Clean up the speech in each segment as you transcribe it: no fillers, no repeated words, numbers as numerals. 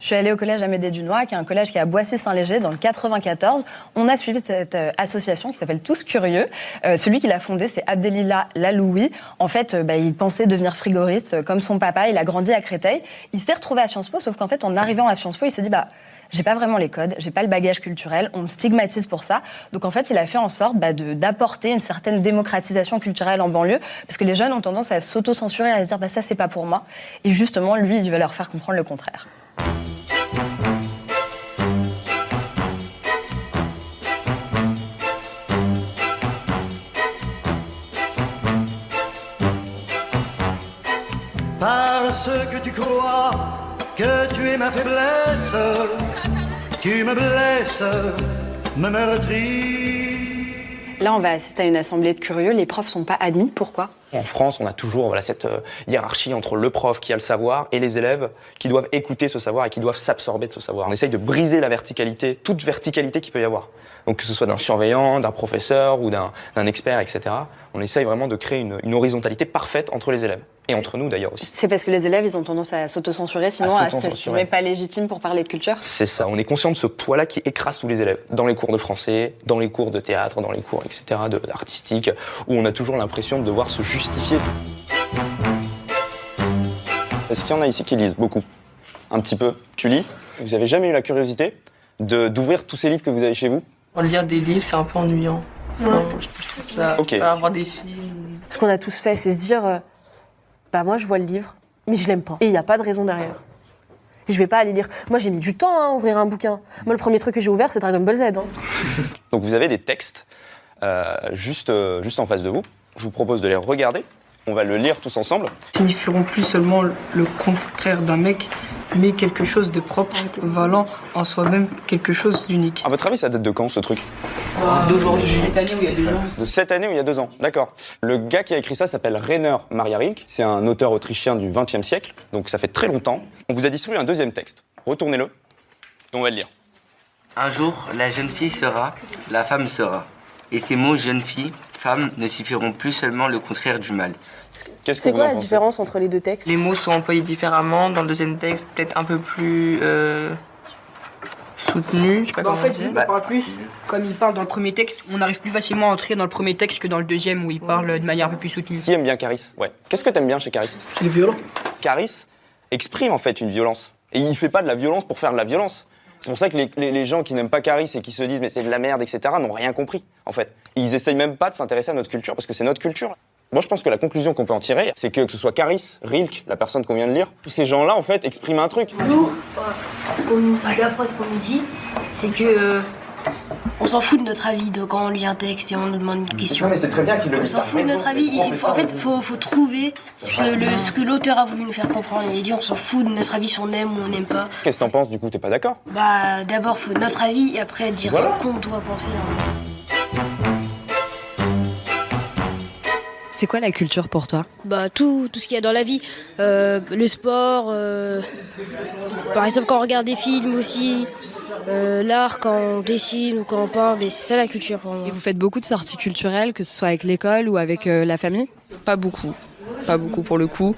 suis allée au collège Amédée Dunois, qui est un collège qui est à Boissy-Saint-Léger, dans le 94. On a suivi cette association qui s'appelle Tous Curieux. Celui qui l'a fondée, c'est Abdelila Laloui. En fait, il pensait devenir frigoriste comme son papa. Il a grandi à Créteil. Il s'est retrouvé à Sciences Po, sauf qu'en fait, en arrivant à Sciences Po, il s'est dit j'ai pas vraiment les codes, j'ai pas le bagage culturel, on me stigmatise pour ça. Donc en fait, il a fait en sorte d'apporter une certaine démocratisation culturelle en banlieue, parce que les jeunes ont tendance à s'auto-censurer, à se dire ça c'est pas pour moi. Et justement, lui, il va leur faire comprendre le contraire. Parce que tu crois que tu es ma faiblesse, tu me blesses, me meurtris. Là, on va assister à une assemblée de curieux. Les profs sont pas admis. Pourquoi ? En France, on a toujours cette hiérarchie entre le prof qui a le savoir et les élèves qui doivent écouter ce savoir et qui doivent s'absorber de ce savoir. On essaye de briser la verticalité, toute verticalité qu'il peut y avoir. Donc que ce soit d'un surveillant, d'un professeur ou d'un expert, etc. On essaye vraiment de créer une horizontalité parfaite entre les élèves. Et entre nous d'ailleurs aussi. C'est parce que les élèves, ils ont tendance à s'auto-censurer, sinon à s'estimer pas légitimes pour parler de culture. C'est ça, on est conscient de ce poids-là qui écrase tous les élèves. Dans les cours de français, dans les cours de théâtre, dans les cours, etc., artistiques, où on a toujours l'impression de devoir se justifier. Est-ce qu'il y en a ici qui lisent beaucoup ? Un petit peu. Tu lis ? Vous avez jamais eu la curiosité d'ouvrir tous ces livres que vous avez chez vous ? Lire des livres, c'est un peu ennuyant. Enfin, je trouve ça, avoir des films... Ce qu'on a tous fait, c'est se dire... moi, je vois le livre, mais je l'aime pas. Et il n'y a pas de raison derrière. Et je vais pas aller lire. Moi, j'ai mis du temps à ouvrir un bouquin. Moi, le premier truc que j'ai ouvert, c'est Dragon Ball Z. Donc, vous avez des textes juste en face de vous. Je vous propose de les regarder. On va le lire tous ensemble. Signifieront plus seulement le contraire d'un mec, mais quelque chose de propre, valant en soi-même quelque chose d'unique. À votre avis, ça date de quand, ce truc ? D'aujourd'hui. Cette année ou il y a 2 ans. De cette année ou il y a 2 ans, d'accord. Le gars qui a écrit ça s'appelle Rainer Maria Rilke. C'est un auteur autrichien du XXe siècle, donc ça fait très longtemps. On vous a distribué un deuxième texte. Retournez-le, et on va le lire. Un jour, la jeune fille sera, la femme sera. Et ces mots jeune fille, femme ne suffiront plus seulement le contraire du mal. C'est quoi la différence entre les deux textes ? Les mots sont employés différemment. Dans le deuxième texte, peut-être un peu plus soutenu. Je sais pas comment en fait, dire. il parle plus, comme il parle dans le premier texte, on arrive plus facilement à entrer dans le premier texte que dans le deuxième où il parle de manière un peu plus soutenue. Qui aime bien Caris ? Ouais. Qu'est-ce que t'aimes bien chez Caris ? Parce qu'il est violent. Caris exprime en fait une violence. Et il fait pas de la violence pour faire de la violence. C'est pour ça que les gens qui n'aiment pas Caris et qui se disent mais c'est de la merde, etc. n'ont rien compris, en fait. Ils essayent même pas de s'intéresser à notre culture parce que c'est notre culture. Moi, je pense que la conclusion qu'on peut en tirer, c'est que ce soit Caris, Rilke, la personne qu'on vient de lire, tous ces gens-là, en fait, expriment un truc. Nous, d'après ce qu'on nous dit, c'est que on s'en fout de notre avis quand on lit un texte et on nous demande une question. Non, mais c'est très bien qu'il le dise. On s'en fout de notre avis. En fait, faut trouver ce que l'auteur a voulu nous faire comprendre. Il dit on s'en fout de notre avis si on aime ou on n'aime pas. Qu'est-ce que t'en penses, du coup ? T'es pas d'accord ? D'abord, faut notre avis et après dire ce qu'on doit penser. C'est quoi la culture pour toi ? Tout ce qu'il y a dans la vie. Le sport, par exemple quand on regarde des films aussi, l'art quand on dessine ou quand on peint, mais c'est ça la culture pour moi. Et vous faites beaucoup de sorties culturelles, que ce soit avec l'école ou avec la famille ? Pas beaucoup pour le coup.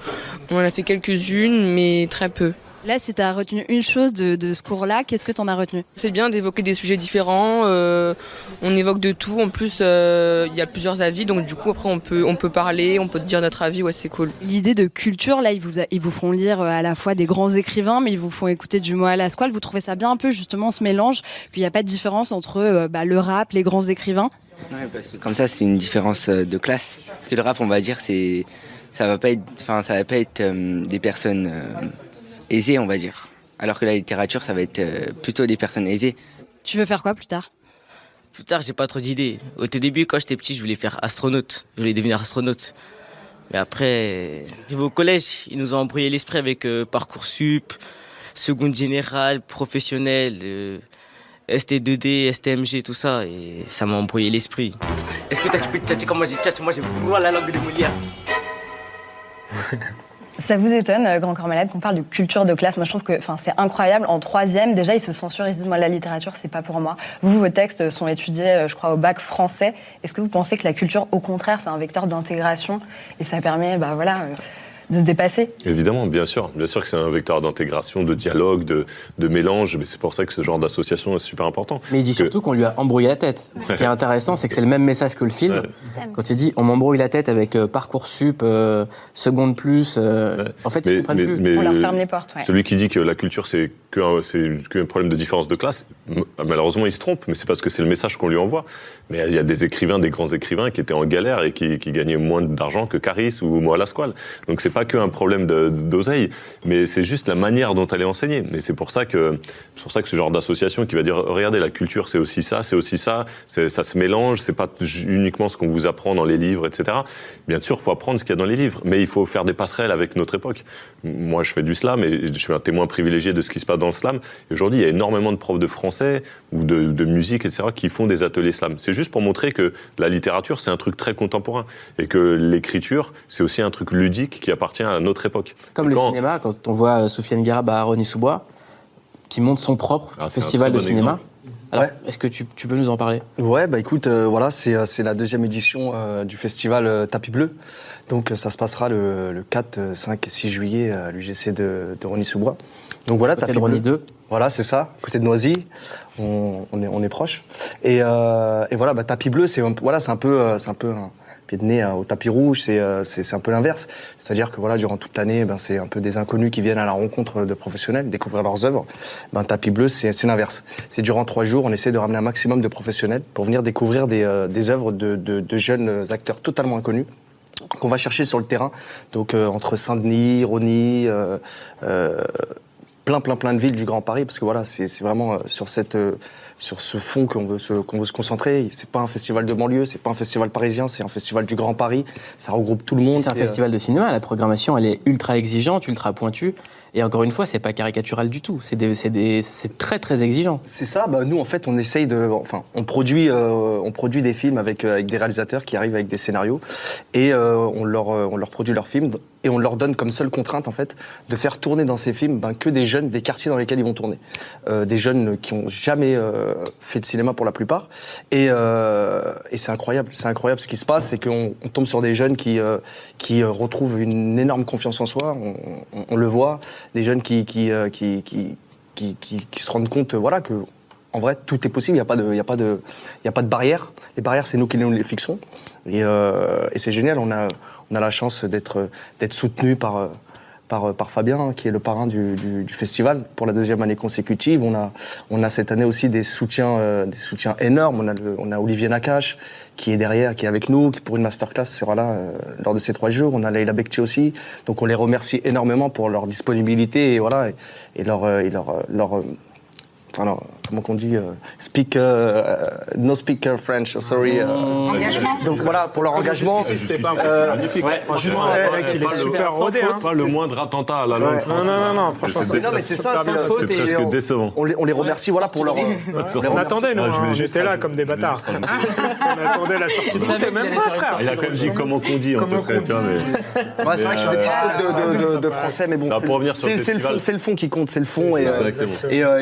On en a fait quelques-unes, mais très peu. Là, si tu as retenu une chose de ce cours-là, qu'est-ce que tu en as retenu ? C'est bien d'évoquer des sujets différents, on évoque de tout, en plus il y a plusieurs avis, donc du coup après on peut parler, on peut dire notre avis, ouais c'est cool. L'idée de culture, là, ils vous font lire à la fois des grands écrivains, mais ils vous font écouter du Moa Lasquale. Vous trouvez ça bien un peu justement ce mélange, qu'il n'y a pas de différence entre le rap, les grands écrivains ? Ouais, parce que comme ça c'est une différence de classe. Parce que le rap on va dire ça va pas être des personnes aisées on va dire. Alors que la littérature ça va être plutôt des personnes aisées. Tu veux faire quoi plus tard ? Plus tard, j'ai pas trop d'idées. Au tout début, quand j'étais petit, je voulais faire astronaute. Je voulais devenir astronaute. Mais après, au collège, ils nous ont embrouillé l'esprit avec Parcoursup, seconde générale, professionnelle, ST2D, STMG, tout ça. Et ça m'a embrouillé l'esprit. Est-ce que tu peux tchatcher comme moi j'ai tchatché ? Moi, j'ai vouloir la langue de Molière. Ça vous étonne, Grand Corps Malade, qu'on parle de culture de classe ? Moi, je trouve que c'est incroyable. En troisième, déjà, ils se censurent. Ils se disent, moi, la littérature, c'est pas pour moi. Vous, vos textes sont étudiés, je crois, au bac français. Est-ce que vous pensez que la culture, au contraire, c'est un vecteur d'intégration et ça permet, se dépasser. Évidemment, bien sûr que c'est un vecteur d'intégration, de dialogue, de mélange, mais c'est pour ça que ce genre d'association est super important. Mais il dit surtout qu'on lui a embrouillé la tête. Ce qui est intéressant, c'est que c'est le même message que le film. Ouais. Quand il dit on m'embrouille la tête avec Parcoursup, Seconde Plus, en fait, ils comprennent plus. On leur ferme les portes. Ouais. Celui qui dit que la culture, c'est qu'un problème de différence de classe, malheureusement, il se trompe, mais c'est parce que c'est le message qu'on lui envoie. Mais il y a des écrivains, des grands écrivains qui étaient en galère et qui gagnaient moins d'argent que Caris ou Moa Lasquale. Donc c'est pas qu'un problème d'oseille, mais c'est juste la manière dont elle est enseignée. Et c'est pour ça que ce genre d'association qui va dire regardez, la culture c'est aussi ça, ça se mélange, c'est pas uniquement ce qu'on vous apprend dans les livres, etc. Bien sûr, il faut apprendre ce qu'il y a dans les livres, mais il faut faire des passerelles avec notre époque. Moi, je fais du slam et je suis un témoin privilégié de ce qui se passe dans le slam. Et aujourd'hui, il y a énormément de profs de français ou de musique, etc., qui font des ateliers slam. C'est juste pour montrer que la littérature, c'est un truc très contemporain et que l'écriture, c'est aussi un truc ludique qui appartient à notre époque. Comme le cinéma, quand on voit Sofiane Guerab à Rosny-sous-Bois, qui monte son propre festival de cinéma. Alors, est-ce que tu peux nous en parler ? Ouais, bah écoute, voilà, c'est la 2e édition du festival Tapis Bleu. Donc ça se passera le 4, 5 et 6 juillet à l'UGC de Rosny-sous-Bois. Donc voilà, Tapis Bleu 2. Voilà, c'est ça, côté de Noisy, on est proche. Et voilà, bah, Tapis Bleu, c'est un peu un pied de nez au tapis rouge, c'est un peu l'inverse. C'est-à-dire que voilà, durant toute l'année, c'est un peu des inconnus qui viennent à la rencontre de professionnels, découvrir leurs œuvres. Tapis Bleu, c'est l'inverse. C'est durant 3 jours, on essaie de ramener un maximum de professionnels pour venir découvrir des œuvres de jeunes acteurs totalement inconnus qu'on va chercher sur le terrain. Donc entre Saint-Denis, Rosny, plein de villes du Grand Paris, parce que voilà, c'est vraiment sur ce fond qu'on veut se concentrer. C'est pas un festival de banlieue, c'est pas un festival parisien, c'est un festival du Grand Paris. Ça regroupe tout le monde. C'est un festival de cinéma. La programmation, elle est ultra exigeante, ultra pointue. Et encore une fois, c'est pas caricatural du tout. C'est très très exigeant. C'est ça. Bah, nous, en fait, on essaye on produit des films avec des réalisateurs qui arrivent avec des scénarios et on leur produit leurs films et on leur donne comme seule contrainte, en fait, de faire tourner dans ces films que des jeunes des quartiers dans lesquels ils vont tourner, des jeunes qui ont jamais fait de cinéma pour la plupart. Et c'est incroyable. C'est incroyable ce qui se passe, c'est qu'on tombe sur des jeunes qui retrouvent une énorme confiance en soi. On le voit. Des jeunes qui se rendent compte, voilà, que en vrai tout est possible. Il y a pas de barrière. Les barrières, c'est nous qui les fixons. Et c'est génial. On a la chance d'être soutenu par Fabien, qui est le parrain du festival pour la 2e année consécutive. On a cette année aussi des soutiens énormes. On a Olivier Nakache qui est derrière, qui est avec nous, qui pour une masterclass sera là lors de ces 3 jours. On a Leïla Bekti aussi. Donc on les remercie énormément pour leur disponibilité et voilà et leur comment qu'on dit, no speaker French, sorry. Donc voilà, pour leur engagement. C'était pas magnifique. Franchement, le mec, il est super rodé. Pas le moindre attentat à la langue française. Non, franchement, c'est ça, c'est presque décevant. On les remercie, voilà, pour leur. On attendait, nous, j'étais là comme des bâtards. On attendait la sortie de l'année, même pas, frère. Il a quand même dit comment qu'on dit, en peu près. C'est vrai que je fais des petites fautes de français, mais bon, c'est le fond qui compte, c'est le fond. Et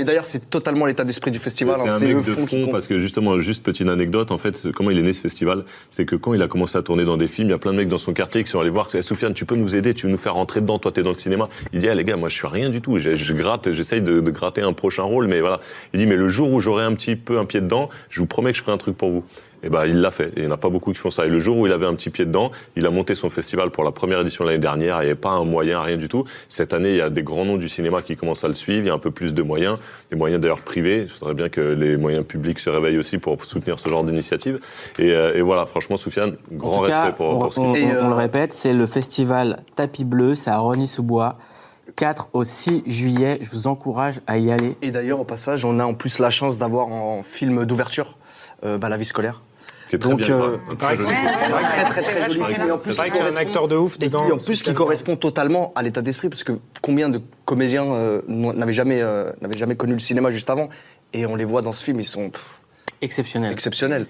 d'ailleurs, c'est totalement l'état d'esprit du festival. C'est un mec de fond parce que justement, juste petite anecdote, en fait, comment il est né ce festival, c'est que quand il a commencé à tourner dans des films, il y a plein de mecs dans son quartier qui sont allés voir, Soufiane, tu peux nous aider, tu veux nous faire rentrer dedans, toi t'es dans le cinéma. Il dit, les gars, moi je suis rien du tout, j'essaye de gratter un prochain rôle, mais voilà. Il dit, mais le jour où j'aurai un petit peu un pied dedans, je vous promets que je ferai un truc pour vous. Et il l'a fait. Et il n'y en a pas beaucoup qui font ça. Et le jour où il avait un petit pied dedans, il a monté son festival pour la première édition l'année dernière. Il n'y avait pas un moyen, rien du tout. Cette année, il y a des grands noms du cinéma qui commencent à le suivre. Il y a un peu plus de moyens, des moyens d'ailleurs privés. Il faudrait bien que les moyens publics se réveillent aussi pour soutenir ce genre d'initiative. Et voilà, franchement, Soufiane, grand respect pour ce qu'il fait. On le répète, c'est le festival Tapis Bleu, c'est à Rosny-sous-Bois. 4 au 6 juillet, je vous encourage à y aller. Et d'ailleurs, au passage, on a en plus la chance d'avoir en film d'ouverture La vie scolaire. Qui est très bien. Très joli film. Et en plus, c'est vrai qu'il y a un acteur de ouf dedans. Et en plus, qui correspond totalement à l'état d'esprit, parce que combien de comédiens n'avaient jamais connu le cinéma juste avant, et on les voit dans ce film, ils sont exceptionnels.